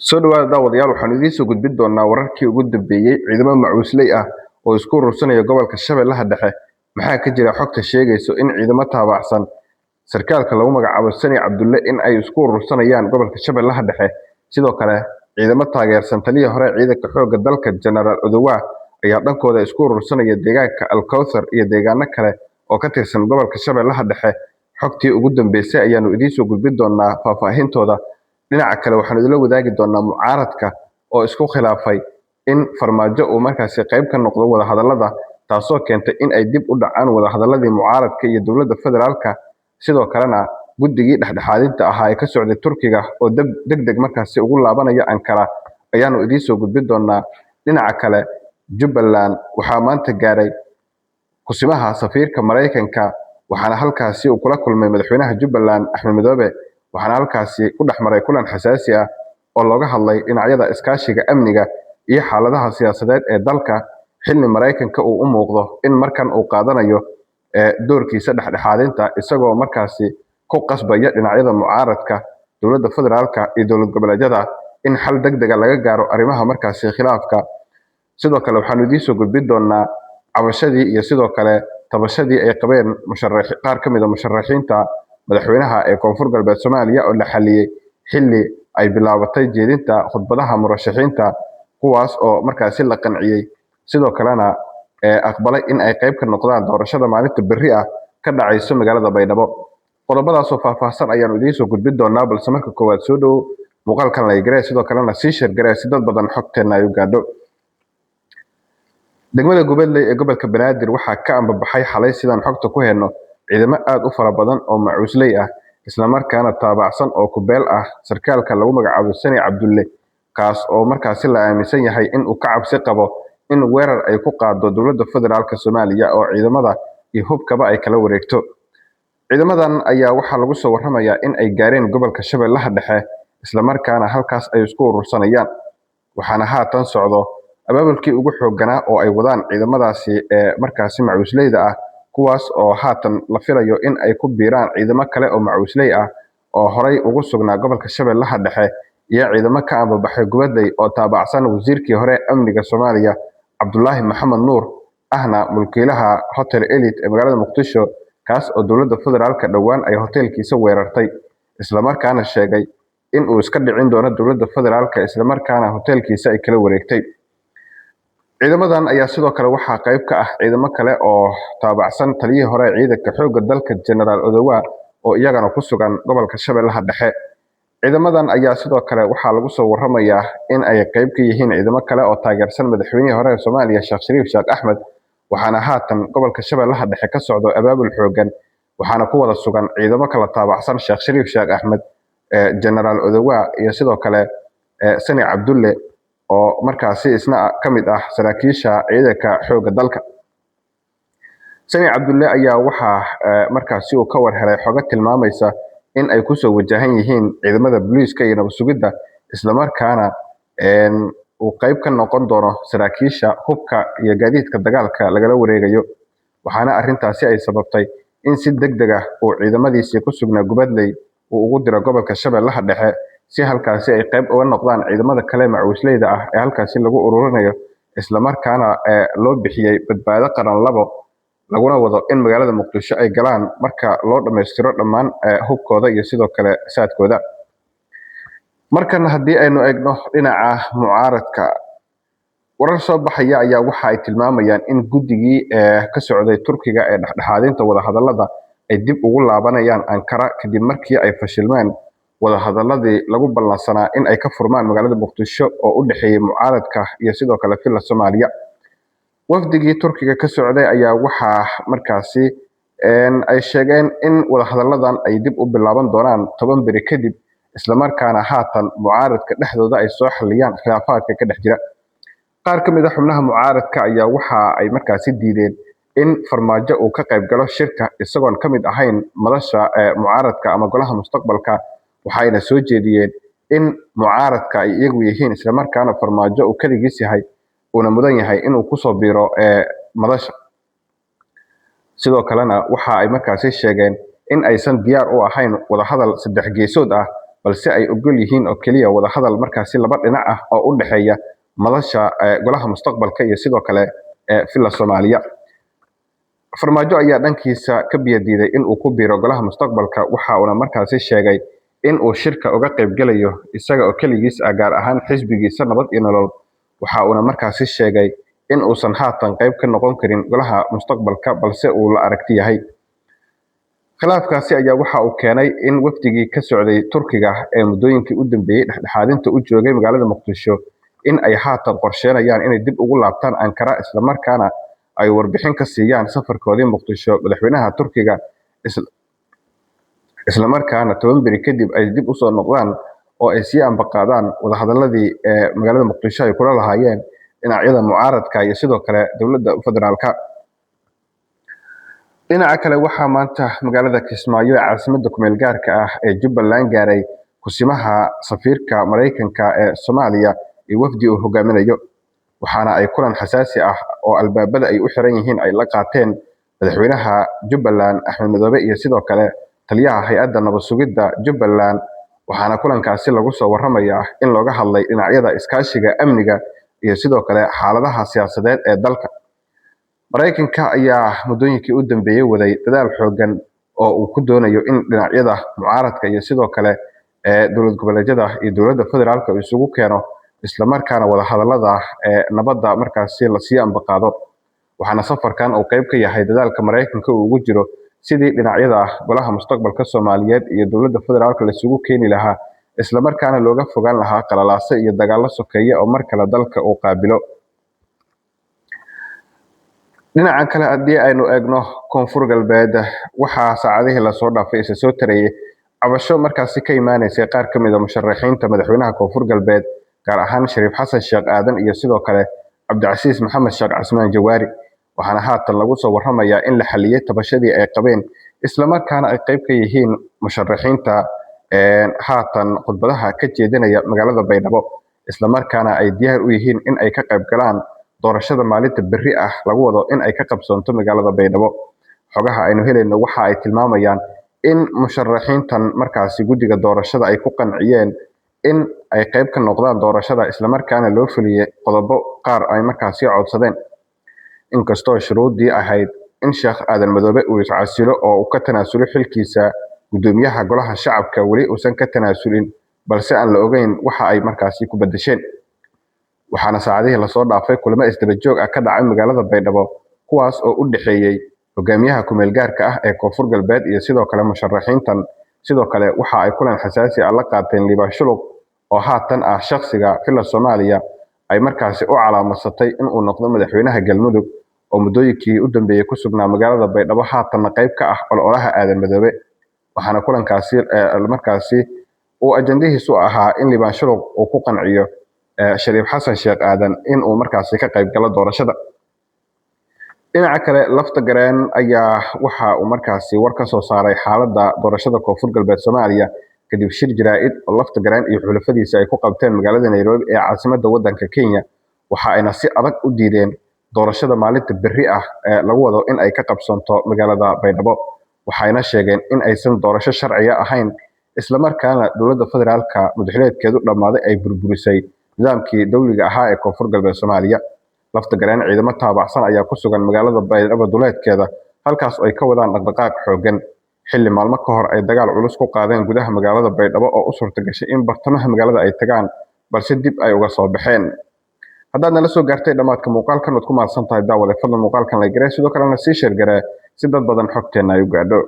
soo dhawaada daawadayaal waxaan idiin soo gudbin doonaa wararkii ugu dambeeyay ciidamo macuusley ah oo isku urursanaya gobolka Shabeellaha Dhexe maxaa ka jira xogta sheegayso in ciidamo taabacsan sarkaalka lagu magacaabo Sani Cabdulle in ay isku urursanayaan gobolka Shabeellaha Dhexe sidoo kale ciidamo taageersan taliya hore ciidanka xoogga dalka General Odowa ayaa dhankooda isku urursanaya deegaanka Al-Kawthar iyo deegaano kale oo ka tirsan gobolka Shabeellaha Dhexe xogtii ugu dambeysay ayaanu idiin soo gudbin doonaa faahfaahintooda dhinaca kale waxaan idin wadaagi doonaa mucaaradka oo isku khilaafay in farmaajo uu markaasi qayb ka noqdo wada hadallada taasoo keentay in ay dib u dhacaan wada hadalladii mucaaradka iyo dowladda federaalka sidoo kalena guddigii dhexdhexaadinta ahaa ee ka socday Turkiga oo degdeg markaasi ugu laabanaya Ankara ayaanu idiin soo gudbin doonaa dhinaca kale Jubbaland waxaa maanta gaaray kusimaha safiirka Mareykanka waxaana halkaasi uu kula kulmay madaxweynaha Jubbaland Axmed Madoobe waxaana halkaasi ku dhaxmaray kulan xasaasi ah oo looga hadlay dhinacyada iskaashiga amniga iyo xaaladaha siyaasadeed ee dalka xilli Mareykanka uu u muuqdo in markan uu qaadanayo doorkiisa dhexdhexaadinta isagoo markaasi ku qasbaya dhinacyada mucaaradka dowladda federaalka iyo dowlad goboleedyada in xal degdeg ah laga gaaro arrimaha markaasi khilaafka sidoo kale waxaanu idiin soo gudbin doonaa cabashadii iyo sidoo kale tabashadii ay qabeen qaar ka mid ah musharaxiinta madaxweynaha ee koonfur galbeed Soomaaliya oo la xaliyay xilli ay bilaabatay jeedinta khudbadaha murashaxiinta kuwaas oo markaasi la qanciyay sidoo kalena aqbalay in ay qayb ka noqdaan doorashada maalinta berri ah ka dhacayso magaalada Baydhabo qodobadaas oo faahfaahsan ayaanu idiin soo gudbin doonaa balse marka koowaad soo dhow muuqaalkan la igreey sidoo kalena sii share gareey si dad badan xogteena ay u gaadho degmada Goboley ee gobolka Banaadir waxaa ka ambabaxay xalay sidaan xogta ku heeno ciidamo aad u fara badan oo macuusley ah isla markaana taabacsan oo ku beel ah sarkaalka lagu magacaabo Sani Cabdulle kaas oo markaasi la aaminsan yahay in uu ka cabsi qabo in weerar ay ku qaado dowladda federaalka Soomaaliya oo ciidamada iyo hubkaba ay kala wareegto ciidamadan ayaa waxaa lagu soo warramayaa in ay gaareen gobolka Shabeellaha Dhexe isla markaana halkaas ay isku urursanayaan waxaana haatan socdo abaabulkii ugu xoogganaa oo ay wadaan ciidamadaasi ee markaasi macuusleyda ah kuwaas oo haatan la filayo in ay ku biiraan ciidamo kale oo macuusley ah oo horay ugu sugnaa gobolka Shabeellaha Dhexe iyo ciidamo ka ambabaxay Goboley oo taabacsan wasiirkii hore amniga Soomaaliya Cabdullaahi Maxamed Nuur ahna mulkiilaha Hotel Elite ee magaalada Muqdisho kaas oo dowladda federaalka dhawaan ay hotelkiisa weerartay isla markaana sheegay in uu iska dhicin doono dowladda federaalka isla markaana hotelkiisa ay kala wareegtay ciidamadan ayaa sidoo kale waxaa qayb ka ah ciidamo kale oo taabacsan taliyihii hore ciidanka xoogga dalka General Odowa oo iyagana ku sugan gobolka Shabeellaha Dhexe ciidamadan ayaa sidoo kale waxaa lagu soo warramayaa in ay qayb ka yihiin ciidamo kale oo taageersan madaxweynihii hore ee Soomaaliya Sheekh Shariif Sheekh Axmed waxaana haatan gobolka Shabeellaha Dhexe ka socdo abaabul xooggan waxaana ku wada sugan ciidamo kala taabacsan Sheekh Shariif Sheekh Axmed General Odowa iyo sidoo kale Sani Cabdulle oo markaasi isna ka mid ah saraakiisha ciidanka xoogga dalka Sani Cabdulle ayaa waxaa markaasi uu ka warhelay xogo tilmaamaysa in ay ku soo wajahan yihiin ciidamada booliiska iyo nabad sugidda isla markaana uu qayb ka noqon doono saraakiisha hubka iyo gaadiidka dagaalka lagala wareegayo waxaana arrintaasi ay sababtay in si degdeg ah uu ciidamadiisii ku sugnaa Goboley uu ugu diro gobolka Shabeellaha Dhexe si halkaasi ay qayb uga noqdaan ciidamada kale macuusleyda ah ee halkaasi lagu ururinayo isla markaana loo bixiyay badbaado qaran labo laguna wado in magaalada Muqdisho ay galaan marka loo dhameystiro dhammaan hubkooda iyo sidoo kale saadkooda markan haddii aynu eegno dhinaca mucaaradka warar soo baxaya ayaa waxa ay tilmaamayaan in guddigii ka socday Turkiga ee dhexdhexaadinta wada hadallada ay dib ugu laabanayaan Ankara kadib markii ay fashilmeen wada hadalladii lagu ballansanaa in ay ka furmaan magaalada Muqdisho oo u dhaxeeyay mucaaradka iyo sidoo kale filla Soomaaliya wafdigii Turkiga ka socday ayaa waxaa markaasi ay sheegeen in wada hadalladan ay dib u bilaaban doonaan 10 bari kadib isla markaana haatan mucaaradka dhexdooda ay soo xaliyaan khilaafaadka ka dhex jira qaar ka mid ah xubnaha mucaaradka ayaa waxa ay markaasi diideen in farmaajo uu ka qayb galo shirka isagoon ka mid ahayn madasha mucaaradka ama golaha mustaqbalka waxayna soo jeediyeen in mucaaradka ay iyagu yihiin isla markaana farmaajo uu kaligiis yahay una mudan yahay inuu ku soo biiro madasha sidoo kalena waxa ay markaasi sheegeen in aysan diyaar u ahayn wada hadal saddex geesood ah balse ay ogol yihiin oo keliya wada hadal markaasi laba dhinac ah oo u dhexeeya madasha golaha mustaqbalka iyo sidoo kale filla Soomaaliya. Farmaajo ayaa dhankiisa ka biyadiiday in uu ku biiro golaha mustaqbalka, waxa uuna markaasi sheegay in uu shirka uga qayb galayo isaga oo kaligiis ah, gaar ahaan xisbigiisa Nabad iyo Nolol. Waxa uuna markaasi sheegay in uusan haatan qayb ka noqon karin golaha mustaqbalka, balse uu la aragti yahay. Khilaafkaasi ayaa waxa uu keenay in wafdigii ka socday Turkiga ee muddooyinkii u dambeeyay dhexdhexaadinta u joogay magaalada Muqdisho in ay haatan qorsheynayaan inay dib ugu laabtaan Ankara, isla markaana ay warbixin ka siiyaan safarkoodii Muqdisho madaxweynaha Turkiga, isla markaana 10 beri kadib ay dib u soo noqdaan oo ay sii ambaqaadaan wadahadaladii magaalada Muqdisho ay kula lahaayeen dhinacyada mucaaradka iyo sidoo kale dowladda federaalka. dhinaca kale waxaa maanta magaalada Kismaayo ee caasimadda ku meel gaarka ah ee Jubbaland gaaray kusimaha safiirka Mareykanka ee Soomaaliya iyo wafdi uu hogaaminayo, waxaana ay kulan xasaasi ah oo albaabada ay u xiran yihiin ay la qaateen madaxweynaha Jubbaland Axmed Madoobe iyo sidoo kale taliyaha hay'adda nabad sugidda Jubbaland. Waxaana kulankaasi lagu soo waramayaa in looga hadlay dhinacyada iskaashiga amniga iyo sidoo kale xaaladaha siyaasadeed ee dalka. Mareykanka ayaa muddooyinkii u dambeeyay waday dadaal xooggan oo uu ku doonayo in dhinacyada mucaaradka iyo sidoo kale dowlad goboleedyada iyo dowladda federaalka isugu keeno, isla markaana wada hadallada nabadda markaasi la sii ambaqaado. Waxaana safarkan uu qayb ka yahay dadaalka Mareykanka uu ugu jiro sidii dhinacyada golaha mustaqbalka Soomaaliyeed iyo dowladda federaalka la isugu keeni lahaa, isla markaana looga fogaan lahaa qalalaase iyo dagaallo sokeeye oo mar kale dalka uu qaabilo. dhinaca kale haddii aynu eegno Koonfur Galbeed, waxaa saacadihii la soo dhaafay isa soo tarayay cabasho markaasi ka imaanaysa qaar ka mid ah musharaxiinta madaxweynaha Koonfur Galbeed, gaar ahaan Shariif Xasan Sheekh Aadan iyo sidoo kale Cabdicasiis Maxamed Sheekh Casmaan Jawaari. Waxaana haatan lagu soo waramayaa in la xaliyay tabashadii ay qabeen, isla markaana ay qayb ka yihiin musharaxiinta haatan khudbadaha ka jeedinaya magaalada Baydhabo, isla markaana ay diyaar u yihiin in ay ka qayb galaan doorashada maalinta berri ah lagu wado in ay ka qabsoonto magaalada Baydhabo. Xogaha aynu helayno waxa ay tilmaamayaan in musharaxiintan markaasi guddiga doorashada ay ku qanciyeen in ay qayb ka noqdaan doorashada, isla markaana loo fuliyay qodobo qaar ay markaasi codsadeen. Inkastoo shuruudii ahayd in Sheekh Aadan Madoobe uu iscasilo oo uu ka tanaasulo xilkiisa gudoomiyaha golaha shacabka, weli uusan ka tanaasulin, balse aan la ogeyn waxa ay markaasi ku bedesheen. Waxaana saacadihii la soo dhaafay kulamo isdaba joog ah ka dhacay magaalada Baydhabo, kuwaas oo u dhaxeeyay hogaamiyaha ku meel gaarka ah ee Koonfur Galbeed iyo sidoo kale musharaxiintan. Sidoo kale waxa ay kulan xasaasi ah la qaateen Liibaan Shuluq oo haatan ah shakhsiga filla Soomaaliya ay markaasi u calaamasatay in uu noqdo madaxweynaha Galmudug, oo muddooyinkii u dambeeyay ku sugnaa magaalada Baydhabo, haatanna qayb ka ah ololaha Aadan Madoobe. Waxaana kulankaasi markaasi uu ajandihiisu ahaa in Liibaan Shuluq uu ku qanciyo Shariif Xasan Sheekh Aadan in uu markaasi ka qayb galo doorashada. dhinaca kale lafta gareen ayaa waxa uu markaasi war ka soo saaray xaaladda doorashada Koonfur Galbeed Soomaaliya kadib shir jaraa'id oo lafta gareen iyo xulafadiisa ay ku qabteen magaalada Nairobi ee caasimadda waddanka Kenya. Waxa ayna si adag u diideen doorashada maalinta berri ah ee lagu wado in ay ka qabsoonto magaalada Baydhabo. Waxayna sheegeen in aysan doorasho sharciya ahayn, isla markaana dowladda federaalka madaxweynadeedu dhammaaday ay burburisay nidaamkii dawliga ahaa ee Koonfur Galbeed Soomaaliya. lafta gareen ciidamo taabacsan ayaa ku sugan magaalada Baydhabo duleedkeeda, halkaas oo ay ka wadaan dhaqdhaqaaq xooggan, xilli maalmo ka hor ay dagaal culus ku qaadeen gudaha magaalada Baydhabo oo u suurtagashay in bartamaha magaalada ay tagaan, balse dib ay uga soo baxeen. haddaad nala soo gaartay dhammaadka muuqaalkan, waad ku mahadsan tahay daawade. fadlan muuqaalkan la garee, sidoo kalena sii sheer garee si dad badan xogteena ay u gaadho.